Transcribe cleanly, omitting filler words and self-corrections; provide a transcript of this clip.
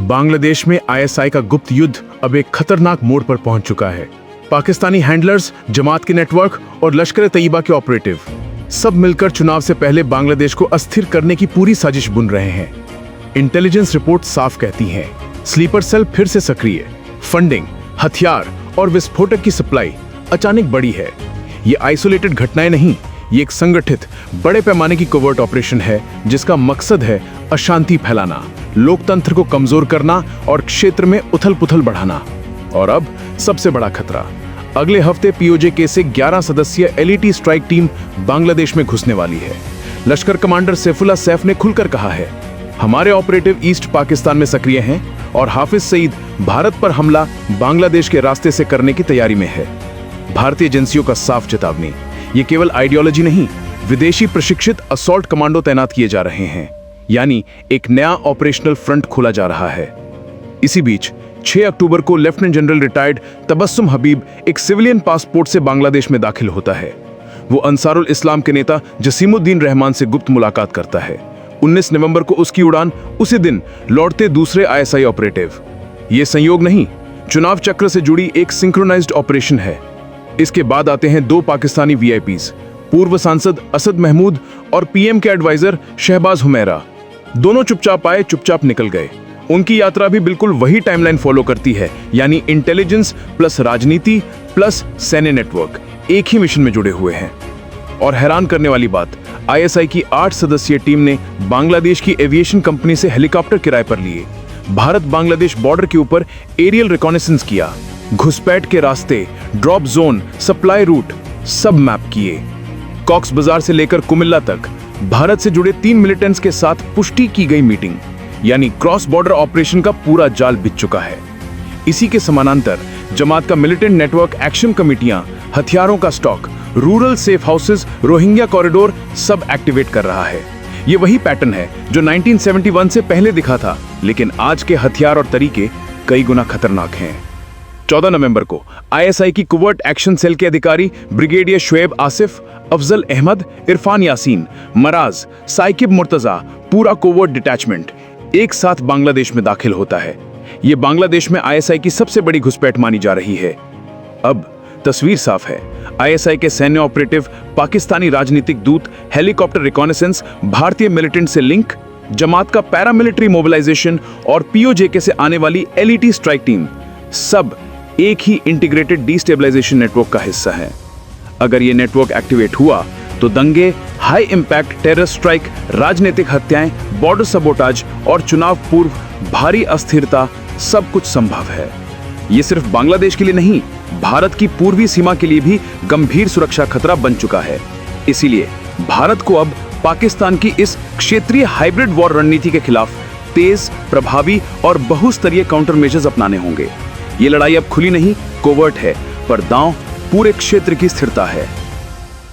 बांग्लादेश में आईएसआई का गुप्त युद्ध अब एक खतरनाक मोड़ पर पहुंच चुका है। पाकिस्तानी हैंडलर्स, जमात के नेटवर्क और लश्कर तैयबा के ऑपरेटिव सब मिलकर चुनाव से पहले बांग्लादेश को अस्थिर करने की पूरी साजिश बुन रहे हैं। इंटेलिजेंस रिपोर्ट साफ कहती हैं, स्लीपर सेल फिर से सक्रिय, फंडिंग, हथियार और विस्फोटक की सप्लाई अचानक बढ़ी है। ये आइसोलेटेड घटनाएं नहीं, ये एक संगठित बड़े पैमाने की कोवर्ट ऑपरेशन है जिसका मकसद है अशांति फैलाना, लोकतंत्र को कमजोर करना और क्षेत्र में उथल-पुथल बढ़ाना। और अब सबसे बड़ा खतरा, अगले हफ्ते पीओजे से 11 सदस्यीय एलईटी स्ट्राइक टीम बांग्लादेश में घुसने वाली है। लश्कर कमांडर सैफुल्लाह सैफ ने खुलकर कहा है, हमारे ऑपरेटिव ईस्ट पाकिस्तान में सक्रिय हैं और हाफिज सईद भारत पर हमला बांग्लादेश के रास्ते से करने की तैयारी में है। भारतीय एजेंसियों का साफ चेतावनी, ये केवल आइडियोलॉजी नहीं, विदेशी प्रशिक्षित असॉल्ट कमांडो तैनात किए जा रहे हैं, यानी एक नया ऑपरेशनल फ्रंट खोला जा रहा है। इसी बीच 6 अक्टूबर को लेफ्टिनेंट जनरल रिटायर्ड तबस्सुम हबीब एक सिविलियन पासपोर्ट से बांग्लादेश में दाखिल होता है। वो अंसारुल इस्लाम के नेता जसीमुद्दीन रहमान से गुप्त मुलाकात करता है। 19 नवंबर को उसकी उड़ान, उसी दिन लौटते दूसरे आईएसआई ऑपरेटिव। ये संयोग नहीं, चुनाव चक्र से जुड़ी एक सिंक्रोनाइज्ड ऑपरेशन है। इसके बाद आते हैं 2 पाकिस्तानी वीआईपीज, पूर्व सांसद असद महमूद और पीएम के एडवाइजर शहबाज हुमैरा। दोनों चुपचाप आए, चुपचाप निकल गए। उनकी यात्रा भी बिल्कुल वही टाइमलाइन फॉलो करती है, यानी इंटेलिजेंस प्लस राजनीति प्लस सैन्य नेटवर्क एक ही मिशन में जुड़े हुए हैं। और हैरान करने वाली बात, आईएसआई की 8 सदस्यीय टीम ने बांग्लादेश की एविएशन कंपनी से हेलीकॉप्टर किराए पर लिए, भारत बांग्लादेश बॉर्डर के ऊपर एरियल रिकॉनेसेंस किया, घुसपैठ के रास्ते, ड्रॉप जोन, सप्लाई रूट सब मैप किए। कॉक्स बाजार से लेकर कुमिल्ला तक भारत से जुड़े 3 मिलिटेंट्स के साथ पुष्टि की गई मीटिंग, यानी क्रॉस बॉर्डर ऑपरेशन का पूरा जाल बिछ चुका है। इसी के समानांतर जमात का मिलिटेंट नेटवर्क, एक्शन कमेटियां, हथियारों का stock, rural safe houses, Rohingya corridor सब एक्टिवेट कर रहा है। ये वही पैटर्न है जो 1971 से पहले दिखा था, लेकिन आज के हथियार और तरीके कई गुना खतरनाक हैं। 14 नवंबर को आईएसआई की कोवर्ट एक्शन सेल के अधिकारी ब्रिगेडियर शुएब आसिफ, अफजल अहमद, इरफान यासीन, मराज, साइकिब मुर्तजा, पूरा कोवर्ट डिटैचमेंट एक साथ बांग्लादेश में दाखिल होता है। यह बांग्लादेश में आईएसआई की सबसे बड़ी घुसपैठ मानी जा रही है। अब तस्वीर साफ है, आईएसआई के सैन्य ऑपरेटिव, पाकिस्तानी राजनीतिक दूत, हेलीकॉप्टर रिकॉनेसेंस, भारतीय मिलिटेंट से लिंक, जमात का पैरामिलिट्री मोबिलाइजेशन और पीओजे से आने वाली एलईटी स्ट्राइक टीम सब एक ही इंटीग्रेटेड डिस्टेबलाइजेशन नेटवर्क का हिस्सा है। अगर यह नेटवर्क एक्टिवेट हुआ तो दंगे, हाई इंपैक्ट टेरर स्ट्राइक, राजनीतिक हत्याएं, बॉर्डर सबोटाज और चुनाव पूर्व भारी अस्थिरता सब कुछ संभव है। ये सिर्फ बांग्लादेश के लिए नहीं, भारत की पूर्वी सीमा के लिए भी गंभीर सुरक्षा खतरा बन चुका है। इसीलिए भारत को अब पाकिस्तान की इस क्षेत्रीय हाइब्रिड वॉर रणनीति के खिलाफ तेज, प्रभावी और बहुस्तरीय काउंटर मेजर्स अपनाने होंगे। ये लड़ाई अब खुली नहीं, कोवर्ट है, पर दांव पूरे क्षेत्र की स्थिरता है।